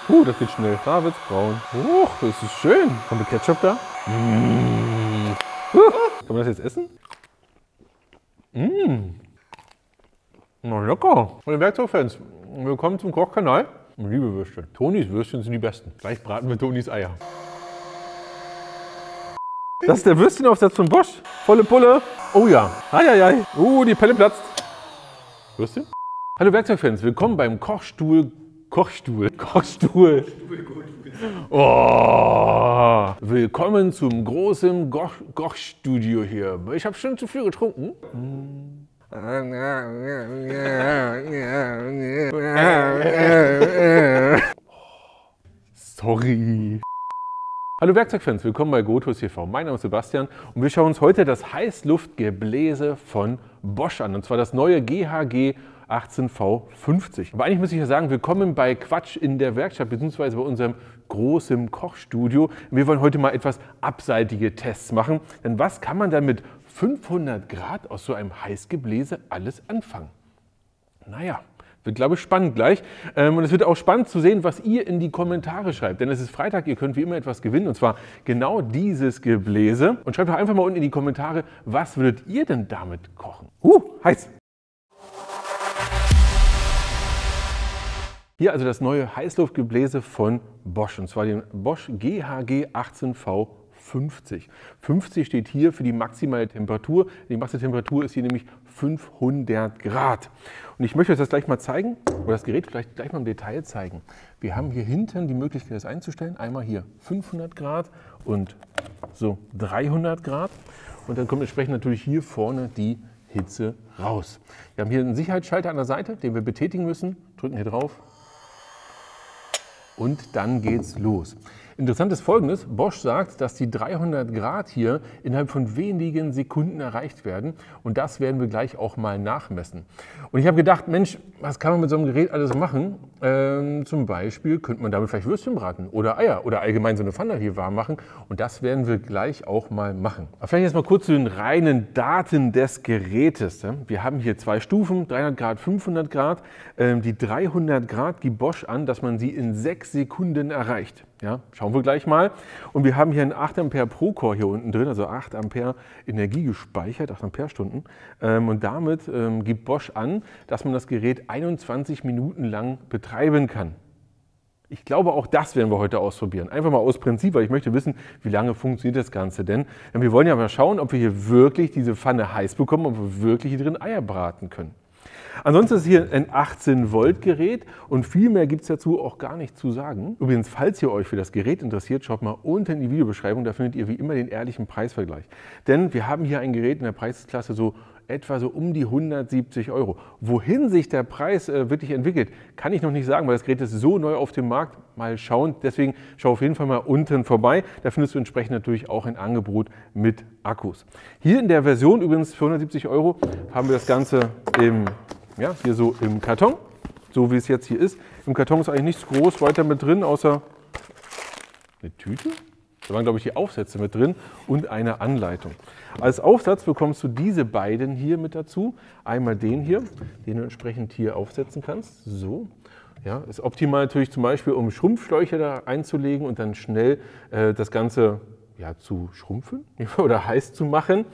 Das geht schnell. Da wird's braun. Das ist schön. Haben wir Ketchup da? Kann man das jetzt essen? Na lecker. Meine Werkzeugfans, willkommen zum Kochkanal. Liebe Würstchen. Tonis Würstchen sind die besten. Gleich braten wir Tonis Eier. Das ist der Würstchenaufsatz von Bosch. Volle Pulle. Oh ja. Eieiei. Die Pelle platzt. Würstchen? Hallo Werkzeugfans, willkommen beim Kochstuhl. Oh, willkommen zum großen Kochstudio hier. Ich habe schon zu viel getrunken. Sorry. Hallo Werkzeugfans, willkommen bei Gotos TV. Mein Name ist Sebastian und wir schauen uns heute das Heißluftgebläse von Bosch an. Und zwar das neue GHG 18V50. Aber eigentlich muss ich ja sagen, willkommen bei Quatsch in der Werkstatt bzw. bei unserem großen Kochstudio. Wir wollen heute mal etwas abseitige Tests machen. Denn was kann man dann mit 500 Grad aus so einem Heißgebläse alles anfangen? Naja. Wird, glaube ich, spannend gleich. Und es wird auch spannend zu sehen, was ihr in die Kommentare schreibt. Denn es ist Freitag, ihr könnt wie immer etwas gewinnen. Und zwar genau dieses Gebläse. Und schreibt doch einfach mal unten in die Kommentare, was würdet ihr denn damit kochen? Heiß! Hier also das neue Heißluftgebläse von Bosch. Und zwar den Bosch GHG 18V50. 50 steht hier für die maximale Temperatur. Die maximale Temperatur ist hier nämlich 500 Grad. Und ich möchte euch das gleich mal zeigen, oder das Gerät vielleicht gleich mal im Detail zeigen. Wir haben hier hinten die Möglichkeit, das einzustellen. Einmal hier 500 Grad und so 300 Grad. Und dann kommt entsprechend natürlich hier vorne die Hitze raus. Wir haben hier einen Sicherheitsschalter an der Seite, den wir betätigen müssen. Drücken hier drauf. Und dann geht's los. Interessant ist Folgendes: Bosch sagt, dass die 300 Grad hier innerhalb von wenigen Sekunden erreicht werden. Und das werden wir gleich auch mal nachmessen. Und ich habe gedacht, Mensch, was kann man mit so einem Gerät alles machen? Zum Beispiel könnte man damit vielleicht Würstchen braten oder Eier oder allgemein so eine Pfanne hier warm machen. Und das werden wir gleich auch mal machen. Aber vielleicht jetzt mal kurz zu den reinen Daten des Gerätes. Wir haben hier zwei Stufen, 300 Grad, 500 Grad. Die 300 Grad gibt Bosch an, dass man sie in 6 Sekunden erreicht. Ja, schauen wir gleich mal. Und wir haben hier einen 8 Ampere Pro-Core hier unten drin, also 8 Ampere Energie gespeichert, 8 Ampere-Stunden. Und damit gibt Bosch an, dass man das Gerät 21 Minuten lang betreiben kann. Ich glaube, auch das werden wir heute ausprobieren. Einfach mal aus Prinzip, weil ich möchte wissen, wie lange funktioniert das Ganze denn. Wir wollen ja mal schauen, ob wir hier wirklich diese Pfanne heiß bekommen, ob wir wirklich hier drin Eier braten können. Ansonsten ist hier ein 18 Volt Gerät und viel mehr gibt es dazu auch gar nicht zu sagen. Übrigens, falls ihr euch für das Gerät interessiert, schaut mal unten in die Videobeschreibung, da findet ihr wie immer den ehrlichen Preisvergleich. Denn wir haben hier ein Gerät in der Preisklasse so etwa so um die 170 €. Wohin sich der Preis wirklich entwickelt, kann ich noch nicht sagen, weil das Gerät ist so neu auf dem Markt. Mal schauen, deswegen schau auf jeden Fall mal unten vorbei. Da findest du entsprechend natürlich auch ein Angebot mit Akkus. Hier in der Version übrigens für 170 € haben wir das Ganze hier so im Karton, so wie es jetzt hier ist. Im Karton ist eigentlich nichts groß weiter mit drin, außer eine Tüte. Da waren, glaube ich, die Aufsätze mit drin und eine Anleitung. Als Aufsatz bekommst du diese beiden hier mit dazu. Einmal den hier, den du entsprechend hier aufsetzen kannst. So. Ja, ist optimal natürlich zum Beispiel, um Schrumpfschläuche da einzulegen und dann schnell das Ganze zu schrumpfen oder heiß zu machen.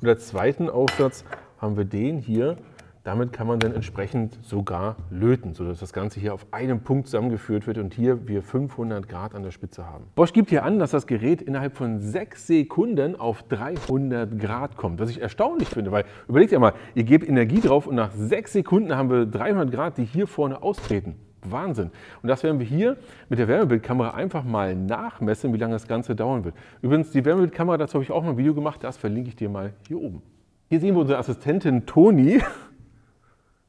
Und als zweiten Aufsatz haben wir den hier. Damit kann man dann entsprechend sogar löten, sodass das Ganze hier auf einem Punkt zusammengeführt wird und hier wir 500 Grad an der Spitze haben. Bosch gibt hier an, dass das Gerät innerhalb von 6 Sekunden auf 300 Grad kommt, was ich erstaunlich finde, weil überlegt ihr mal, ihr gebt Energie drauf und nach 6 Sekunden haben wir 300 Grad, die hier vorne austreten. Wahnsinn. Und das werden wir hier mit der Wärmebildkamera einfach mal nachmessen, wie lange das Ganze dauern wird. Übrigens, die Wärmebildkamera, dazu habe ich auch mal ein Video gemacht, das verlinke ich dir mal hier oben. Hier sehen wir unsere Assistentin Toni,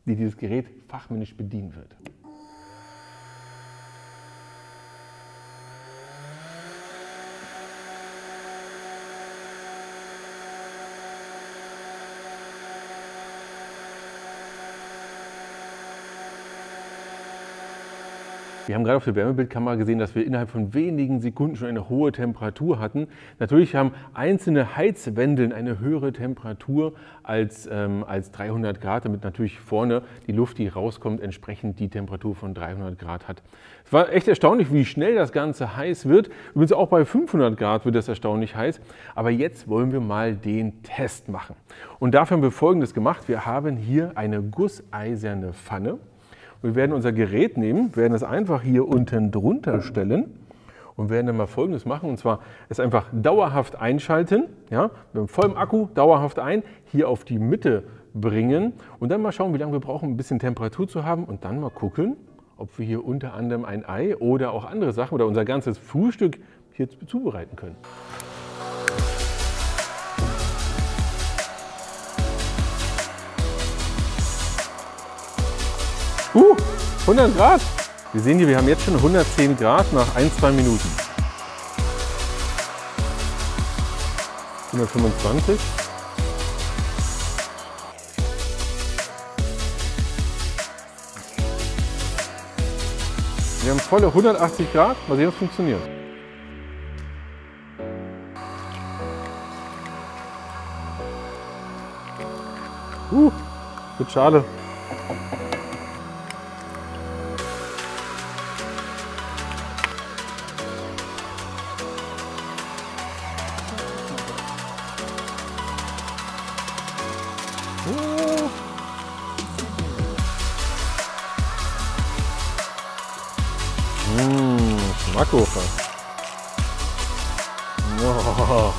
die dieses Gerät fachmännisch bedienen wird. Wir haben gerade auf der Wärmebildkamera gesehen, dass wir innerhalb von wenigen Sekunden schon eine hohe Temperatur hatten. Natürlich haben einzelne Heizwendeln eine höhere Temperatur als 300 Grad, damit natürlich vorne die Luft, die rauskommt, entsprechend die Temperatur von 300 Grad hat. Es war echt erstaunlich, wie schnell das Ganze heiß wird. Übrigens auch bei 500 Grad wird das erstaunlich heiß. Aber jetzt wollen wir mal den Test machen. Und dafür haben wir Folgendes gemacht. Wir haben hier eine gusseiserne Pfanne. Wir werden unser Gerät nehmen, werden es einfach hier unten drunter stellen und werden dann mal Folgendes machen. Und zwar es einfach dauerhaft einschalten, ja, mit vollem Akku dauerhaft ein, hier auf die Mitte bringen und dann mal schauen, wie lange wir brauchen, um ein bisschen Temperatur zu haben und dann mal gucken, ob wir hier unter anderem ein Ei oder auch andere Sachen oder unser ganzes Frühstück hier zubereiten können. 100 Grad. Wir sehen hier, wir haben jetzt schon 110 Grad nach 1-2 Minuten. 125. Wir haben volle 180 Grad. Mal sehen, ob es funktioniert. Wird schade. Schmackofer. Oh.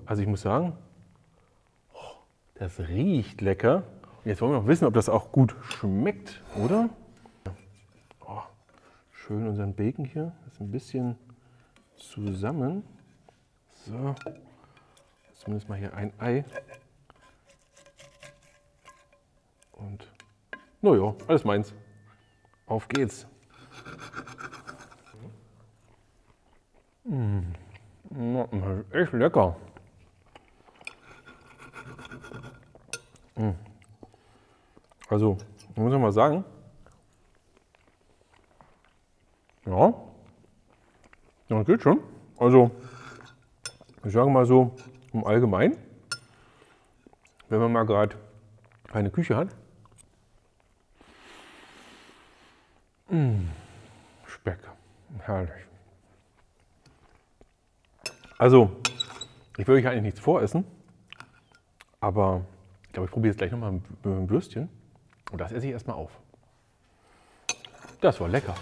Also ich muss sagen, das riecht lecker. Und jetzt wollen wir noch wissen, ob das auch gut schmeckt, oder? Oh, schön unseren Bacon hier, das ein bisschen zusammen. So, zumindest mal hier ein Ei. Und, naja, alles meins. Auf geht's. Echt lecker. Also, ich muss mal sagen, ja, das geht schon. Also, ich sage mal so, im Allgemeinen, wenn man mal gerade keine Küche hat, Speck, herrlich. Also, ich will euch eigentlich nichts voressen, aber ich glaube, ich probiere jetzt gleich nochmal mit einem Würstchen und das esse ich erstmal auf. Das war lecker.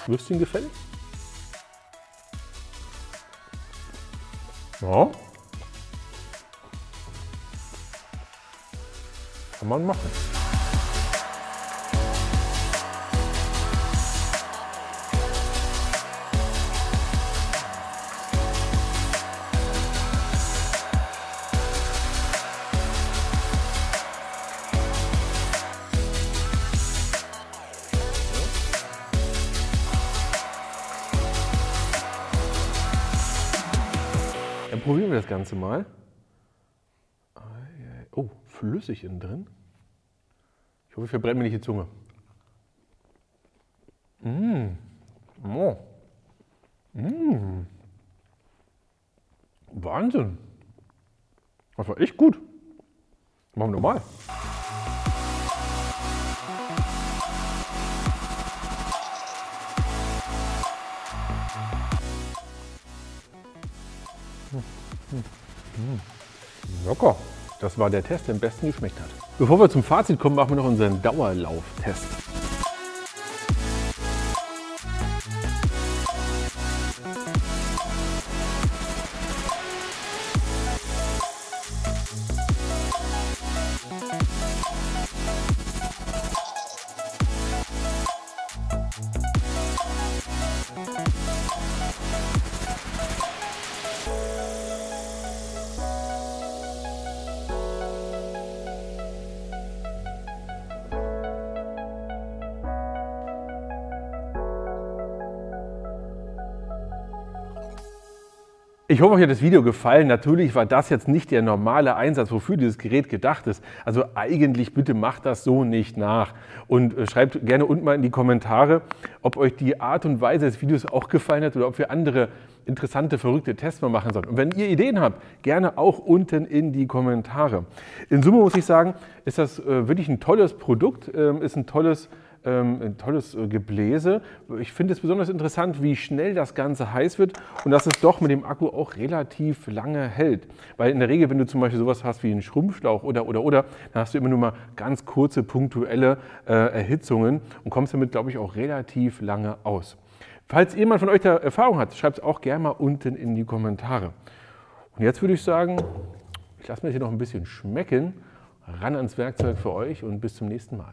Würstchen gefällig? Ja. Kann man machen. Dann probieren wir das Ganze mal. Oh, flüssig innen drin. Ich hoffe, ich verbrenne mir nicht die Zunge. Oh. Wahnsinn. Das war echt gut. Machen wir nochmal. Locker. Das war der Test, der am besten geschmeckt hat. Bevor wir zum Fazit kommen, machen wir noch unseren Dauerlauftest. Ich hoffe, euch hat das Video gefallen. Natürlich war das jetzt nicht der normale Einsatz, wofür dieses Gerät gedacht ist. Also eigentlich bitte macht das so nicht nach. Und schreibt gerne unten mal in die Kommentare, ob euch die Art und Weise des Videos auch gefallen hat oder ob wir andere interessante, verrückte Tests mal machen sollen. Und wenn ihr Ideen habt, gerne auch unten in die Kommentare. In Summe muss ich sagen, ist das wirklich ein tolles Produkt, ist ein tolles Gebläse. Ich finde es besonders interessant, wie schnell das Ganze heiß wird und dass es doch mit dem Akku auch relativ lange hält. Weil in der Regel, wenn du zum Beispiel sowas hast wie einen Schrumpfschlauch oder, dann hast du immer nur mal ganz kurze punktuelle Erhitzungen und kommst damit, glaube ich, auch relativ lange aus. Falls jemand von euch da Erfahrung hat, schreibt es auch gerne mal unten in die Kommentare. Und jetzt würde ich sagen, ich lasse mir das hier noch ein bisschen schmecken. Ran ans Werkzeug für euch und bis zum nächsten Mal.